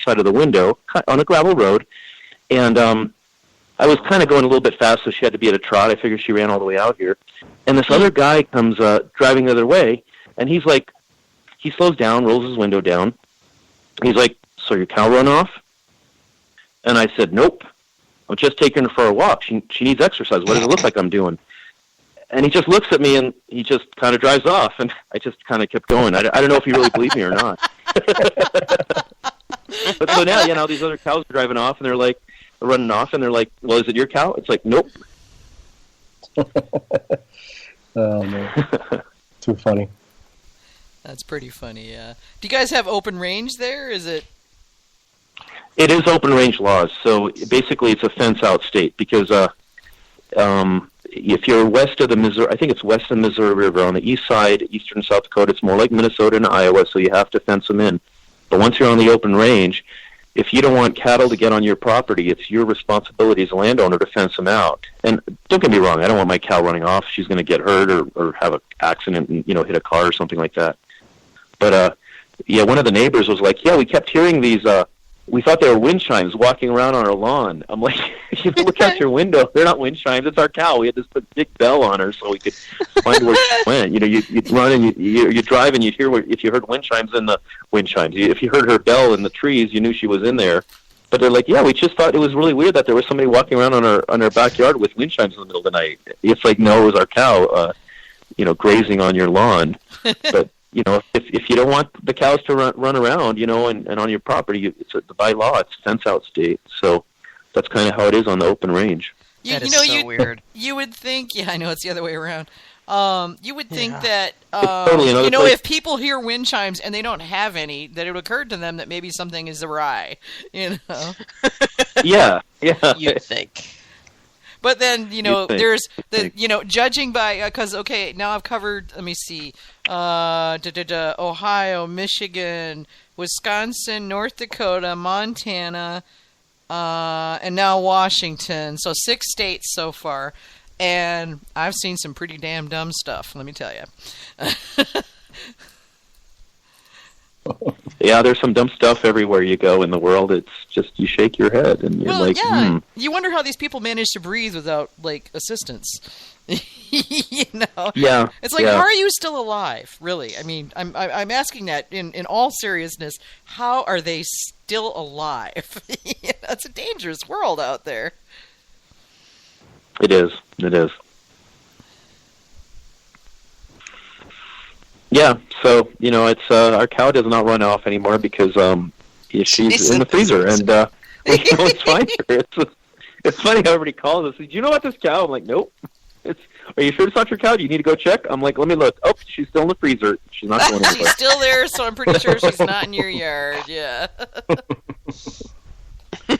side of the window on a gravel road. And I was kind of going a little bit fast, so she had to be at a trot. I figured she ran all the way out here. And this other guy comes driving the other way, and he's like, he slows down, rolls his window down. He's like, so your cow run off? And I said, nope. I'm just taking her for a walk. She needs exercise. What does it look like I'm doing? And he just looks at me, and he just kind of drives off. And I just kind of kept going. I don't know if he really believed me or not. But so now these other cows are driving off, and they're like, running off, and they're like, well, is it your cow? It's like, nope. Oh, man. Too funny. That's pretty funny, yeah. Do you guys have open range there? Is it? It is open range laws. So basically it's a fence-out state because if you're west of the Missouri, I think it's west of the Missouri River. On the east side, eastern South Dakota, it's more like Minnesota and Iowa, so you have to fence them in. But once you're on the open range, if you don't want cattle to get on your property, it's your responsibility as a landowner to fence them out. And don't get me wrong, I don't want my cow running off. She's going to get hurt or have an accident and, hit a car or something like that. But, one of the neighbors was like, we kept hearing these, we thought they were wind chimes walking around on our lawn. I'm like, look out your window. They're not wind chimes. It's our cow. We had this big bell on her so we could find where she went. You'd run and you drive and you'd hear if you heard wind chimes in the wind chimes. If you heard her bell in the trees, you knew she was in there. But they're like, we just thought it was really weird that there was somebody walking around on our backyard with wind chimes in the middle of the night. It's like, no, it was our cow, grazing on your lawn. But if you don't want the cows to run around, and on your property, by law, it's fence-out state. So that's kind of how it is on the open range. That is so weird. You would think, I know it's the other way around. You would think that, totally if people hear wind chimes and they don't have any, that it would occur to them that maybe something is awry, Yeah. You'd think. But then, there's the, judging by, because, now I've covered, let me see, Ohio, Michigan, Wisconsin, North Dakota, Montana, and now Washington. So 6 states so far. And I've seen some pretty damn dumb stuff, let me tell you. Yeah, there's some dumb stuff everywhere you go in the world. It's just, you shake your head and you're You wonder how these people manage to breathe without, assistance. Yeah. It's like, how are you still alive, really? I mean, I'm asking that in all seriousness. How are they still alive? It's a dangerous world out there. It is. Yeah, so, it's our cow does not run off anymore because she's in the freezer, and it's fine. It's funny how everybody calls us. Do you know about this cow? I'm like, nope. Are you sure it's not your cow? Do you need to go check? I'm like, let me look. Oh, she's still in the freezer. She's not going anywhere. She's still there, so I'm pretty sure she's not in your yard, yeah.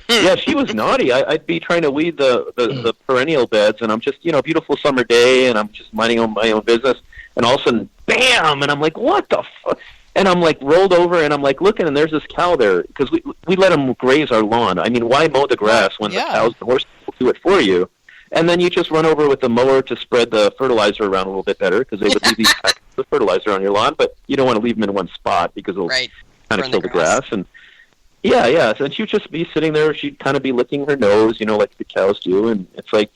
Yeah, she was naughty. I'd be trying to weed the perennial beds, and I'm just, beautiful summer day, and I'm just minding my own business, and all of a sudden, bam! And I'm like, what the fuck? And I'm like rolled over, and I'm like looking, and there's this cow there, because we let them graze our lawn. I mean, why mow the grass when the cows, the horses will do it for you? And then you just run over with the mower to spread the fertilizer around a little bit better, because they would leave these packets of fertilizer on your lawn, but you don't want to leave them in one spot, because it'll kind of kill the grass. And yeah. So she'd just be sitting there. She'd kind of be licking her nose, like the cows do, and it's like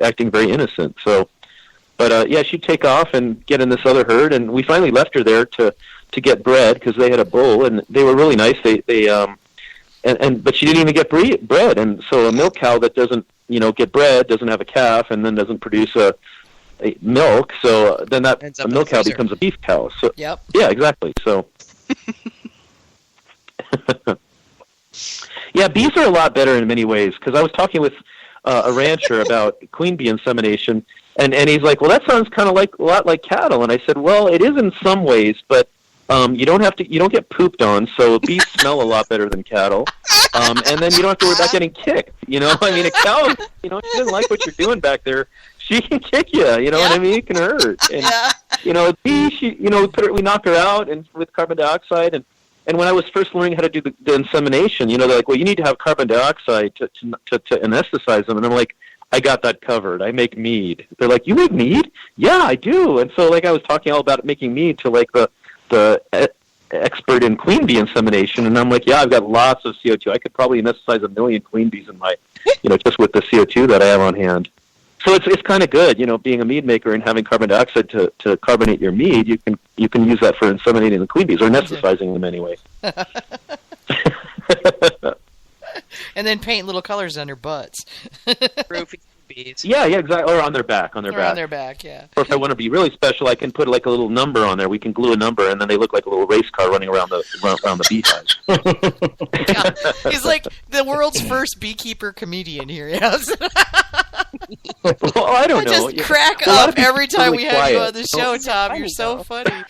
acting very innocent. So, but she'd take off and get in this other herd, and we finally left her there to get bread because they had a bull, and they were really nice. But she didn't even get bread, and so a milk cow that doesn't get bread doesn't have a calf, and then doesn't produce a milk. So then a milk cow becomes a beef cow. So yeah, exactly. So. Yeah, bees are a lot better in many ways, because I was talking with a rancher about queen bee insemination, and he's like, well, that sounds kind of a lot like cattle. And I said, well, it is in some ways, but you don't get pooped on, so bees smell a lot better than cattle. And then you don't have to worry about getting kicked. I mean, a cow, she doesn't like what you're doing back there. She can kick you, what I mean? It can hurt. And, a bee, we knock her out and with carbon dioxide, and when I was first learning how to do the insemination, they're like, well, you need to have carbon dioxide to anesthetize them. And I'm like, I got that covered. I make mead. They're like, you make mead? Yeah, I do. And so, I was talking all about making mead to, the expert in queen bee insemination, and I'm like, yeah, I've got lots of CO2. I could probably anesthetize 1 million queen bees in my, just with the CO2 that I have on hand. So it's kind of good, being a mead maker and having carbon dioxide to carbonate your mead. You can use that for inseminating the queen bees or anesthetizing them anyway. And then paint little colors on their butts. Roofing bees. Yeah, exactly. Or on their back. On their back, yeah. Or if I want to be really special, I can put like a little number on there. We can glue a number, and then they look like a little race car running around the beehive. Yeah. He's like the world's first beekeeper comedian here. Yes. Well, I don't know. Just crack up every time we have you on the show, Tom. You're so funny.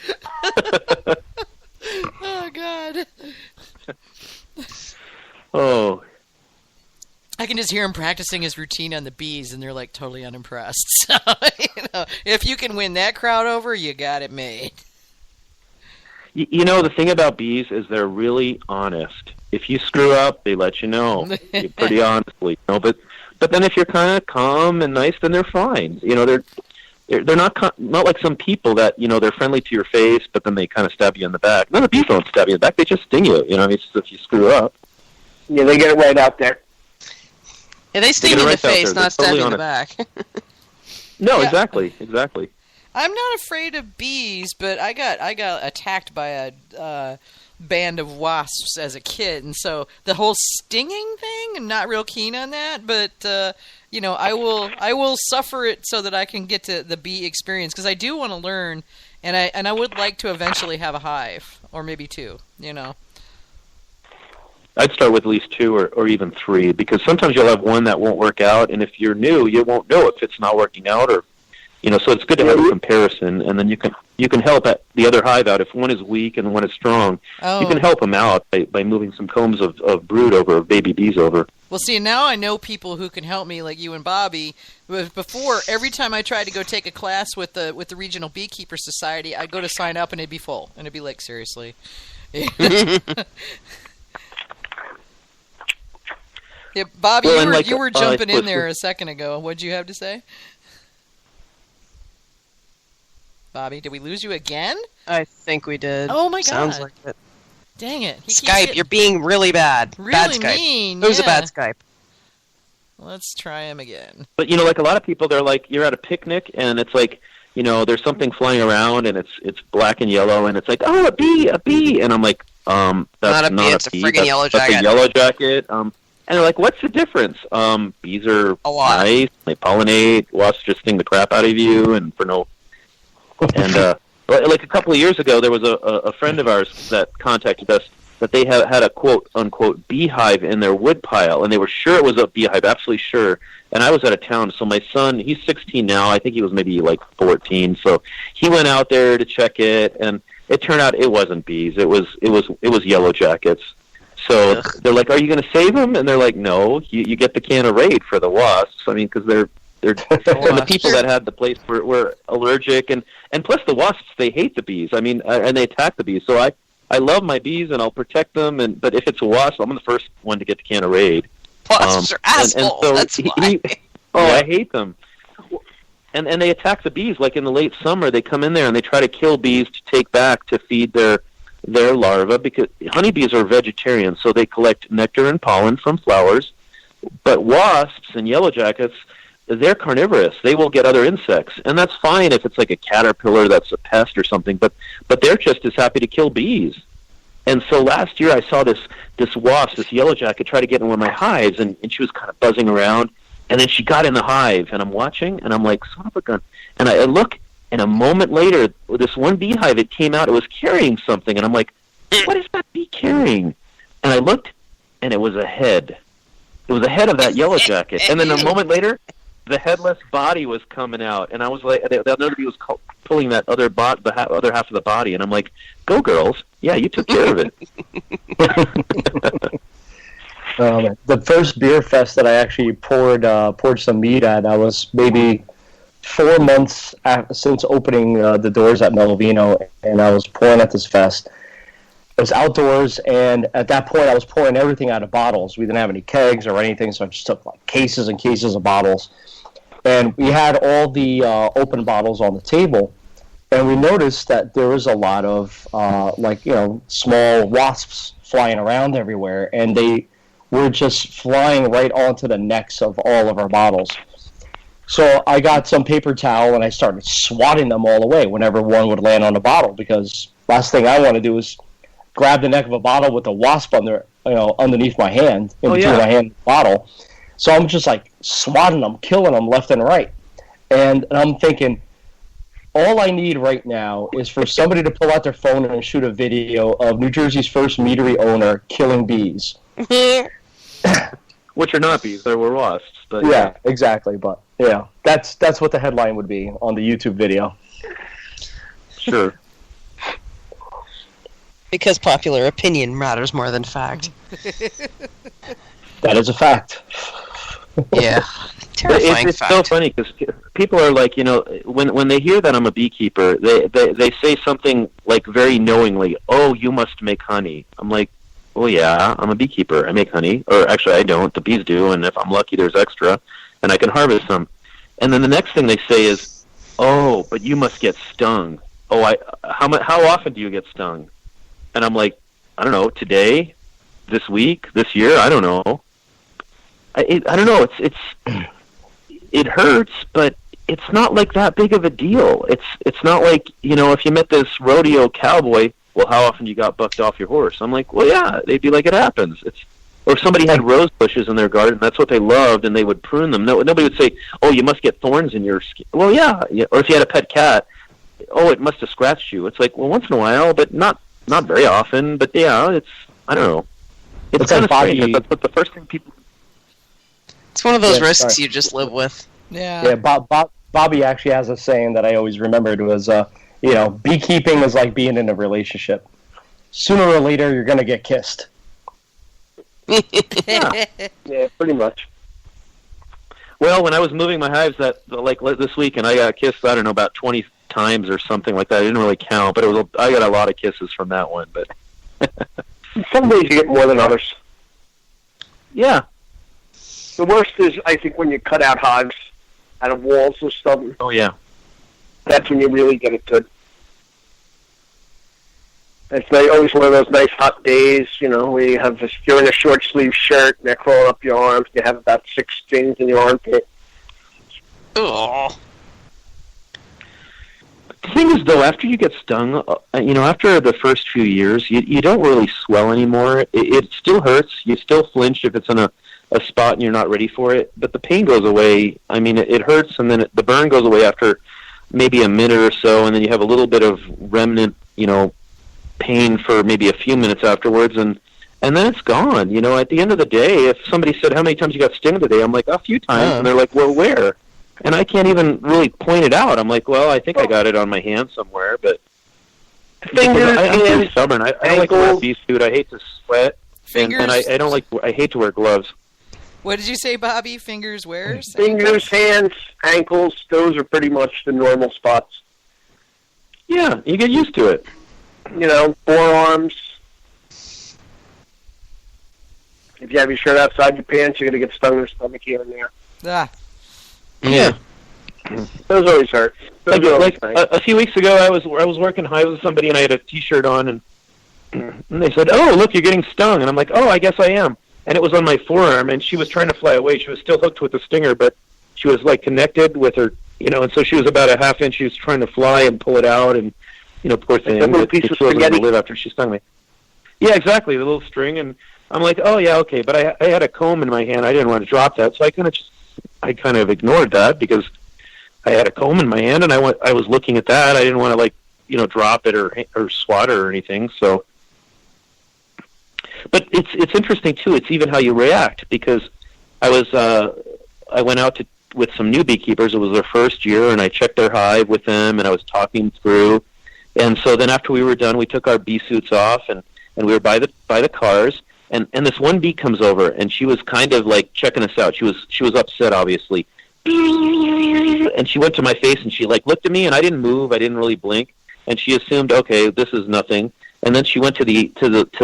Oh, God. Oh. I can just hear him practicing his routine on the bees, and they're like totally unimpressed. So, if you can win that crowd over, you got it made. The thing about bees is they're really honest. If you screw up, they let you know. Pretty honestly. But then if you're kind of calm and nice, then they're fine. They're not like some people that they're friendly to your face, but then they kind of stab you in the back. No, the bees don't stab you in the back; they just sting you. It's just if you screw up. Yeah, they get it right out there. Yeah, they sting you in the face, not stab you in the back. No, yeah. Exactly. I'm not afraid of bees, but I got attacked by a band of wasps as a kid, and so the whole stinging thing, I'm not real keen on that. But I will suffer it so that I can get to the bee experience, because I do want to learn, and I would like to eventually have a hive or maybe two. I'd start with at least 2 or even 3, because sometimes you'll have one that won't work out, and if you're new, you won't know if it's not working out, or so it's good to have a comparison, and then you can help the other hive out. If one is weak and one is strong, you can help them out by moving some combs of brood over, of baby bees over. Well, see, now I know people who can help me, like you and Bobby. Before, every time I tried to go take a class with the Regional Beekeeper Society, I'd go to sign up and it'd be full, and it'd be like, seriously. Yeah, Bobby, you were jumping in there a second ago. What'd you have to say? Bobby, did we lose you again? I think we did. Oh my God. Sounds like it. Dang it. Skype, you're being really bad. Really bad Skype. mean. Who's a bad Skype? Let's try him again. But, like a lot of people, they're like, you're at a picnic, and it's like, there's something flying around, and it's black and yellow, and it's like, oh, a bee. And I'm like, that's not a bee, it's a friggin' yellow jacket. That's a yellow jacket. And they're like, what's the difference? Bees are nice, they pollinate, wasps just sting the crap out of you, and for no... And like a couple of years ago, there was a friend of ours that contacted us that they had a quote-unquote beehive in their wood pile, and they were sure it was a beehive, absolutely sure. And I was out of town, so my son, he's 16 now, I think he was maybe like 14, so he went out there to check it, and it turned out it wasn't bees, it was yellow jackets. So they're like, are you going to save them? And they're like, no, you get the can of Raid for the wasps. I mean, because they're and the people that had the place were allergic, and plus the wasps, they hate the bees. I mean, and they attack the bees. So I love my bees, and I'll protect them. But if it's a wasp, I'm the first one to get the can of Raid. Wasps are assholes. So that's why. I hate them. And they attack the bees. Like in the late summer, they come in there and they try to kill bees to take back to feed their larvae, because honeybees are vegetarians, so they collect nectar and pollen from flowers. But wasps and yellow jackets, they're carnivorous. They will get other insects, and that's fine if it's like a caterpillar that's a pest or something, but they're just as happy to kill bees. And so last year I saw this wasp, this yellow jacket, try to get in one of my hives, and she was kind of buzzing around, and then she got in the hive, and I'm watching, and I'm like, son of a gun. And I look, and a moment later, this one beehive, it came out, it was carrying something, and I'm like, what is that bee carrying? And I looked, and it was a head. It was the head of that yellow jacket. And then a moment later, the headless body was coming out, and I was like, the other bee was pulling that other other half of the body, and I'm like, go girls, yeah, you took care of it. The first beer fest that I actually poured some mead at, I was maybe 4 months since opening the doors at Melovino, and I was pouring at this fest. It was outdoors, and at that point I was pouring everything out of bottles. We didn't have any kegs or anything, so I just took like cases and cases of bottles. And we had all the open bottles on the table, And we noticed that there was a lot of, small wasps flying around everywhere, and they were just flying right onto the necks of all of our bottles. So I got some paper towel, and I started swatting them all away whenever one would land on a bottle, because last thing I want to do is grab the neck of a bottle with a wasp underneath my hand, in between my hand and the bottle. So I'm just like swatting them, killing them left and right. And I'm thinking, all I need right now is for somebody to pull out their phone and shoot a video of New Jersey's first meadery owner killing bees. Which are not bees, they were wasps. But yeah, exactly. But yeah, that's what the headline would be on the YouTube video. Sure. Because popular opinion matters more than fact. That is a fact. Yeah. Terrifying it's so funny because people are like, when they hear that I'm a beekeeper, they say something like very knowingly, "Oh, you must make honey." I'm like, "Oh yeah, I'm a beekeeper. I make honey." Or actually, I don't. The bees do, and if I'm lucky, there's extra, and I can harvest some. And then the next thing they say is, "Oh, but you must get stung." Oh, how often do you get stung? And I'm like, I don't know. Today, this week, this year, I don't know. I don't know. It hurts, but it's not like that big of a deal. It's not like, if you met this rodeo cowboy, well, how often you got bucked off your horse? I'm like, well, yeah, they'd be like, it happens. Or if somebody had rose bushes in their garden, that's what they loved, and they would prune them. Nobody would say, oh, you must get thorns in your skin. Well, yeah. Or if you had a pet cat, oh, it must have scratched you. It's like, well, once in a while, but not very often. But yeah, I don't know. It's kind of strange. But the first thing people... It's one of those risks you just live with. Yeah. Yeah, Bobby actually has a saying that I always remembered was, beekeeping is like being in a relationship. Sooner or later, you're going to get kissed. Yeah, pretty much. Well, when I was moving my hives this week, and I got kissed, I don't know, about 20 times or something like that. I didn't really count, but I got a lot of kisses from that one. But some days you get more than others. Yeah. The worst is, I think, when you cut out hives out of walls or something. Oh, yeah. That's when you really get it good. It's always one of those nice hot days, where you have you're in a short sleeve shirt and they're crawling up your arms. You have about 6 stings in your armpit. Oh. The thing is, though, after you get stung, after the first few years, you don't really swell anymore. It still hurts. You still flinch if it's in a spot and you're not ready for it, but the pain goes away. I mean, it hurts, and then the burn goes away after maybe a minute or so, and then you have a little bit of remnant, pain for maybe a few minutes afterwards, and then it's gone. At the end of the day, if somebody said, how many times you got stung today? I'm like, a few times, and they're like, well, where? And I can't even really point it out. I'm like, well, I think I got it on my hand somewhere, but fingers, I'm pretty stubborn. I don't like to wear a bee suit. I hate to sweat, and I hate to wear gloves. What did you say, Bobby? Fingers where? Fingers, hands, ankles, those are pretty much the normal spots. Yeah, you get used to it. Forearms. If you have your shirt outside your pants, you're going to get stung in the stomach here and there. Ah. Yeah. Those always hurt. A few weeks ago, I was working hives with somebody, and I had a T-shirt on, and they said, oh, look, you're getting stung. And I'm like, oh, I guess I am. And it was on my forearm, and she was trying to fly away. She was still hooked with the stinger, but she was, connected with her, and so she was about a half inch. She was trying to fly and pull it out, and, poor thing. That little piece of she wasn't going spaghetti. to live after she stung me. Yeah, exactly, the little string, and I'm like, oh, yeah, okay. But I had a comb in my hand. I didn't want to drop that, so I kind of ignored that because I had a comb in my hand, and I was looking at that. I didn't want to, drop it or swat her or anything, so... But it's interesting too. It's even how you react, because I went out with some new beekeepers. It was their first year, and I checked their hive with them, and I was talking through. And so then after we were done, we took our bee suits off, and we were by the cars. And this one bee comes over, and she was kind of checking us out. She was upset, obviously. And she went to my face, and she looked at me, and I didn't move. I didn't really blink, and she assumed, okay, this is nothing. And then she went to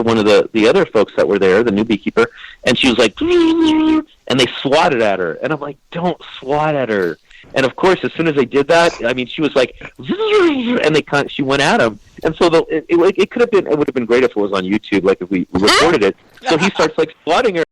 one of the other folks that were there, the new beekeeper, and she was like, and they swatted at her. And I'm like, don't swat at her. And of course, as soon as they did that, I mean, she was like, and she went at him. And so it would have been great if it was on YouTube, like if we recorded it. So he starts like swatting her.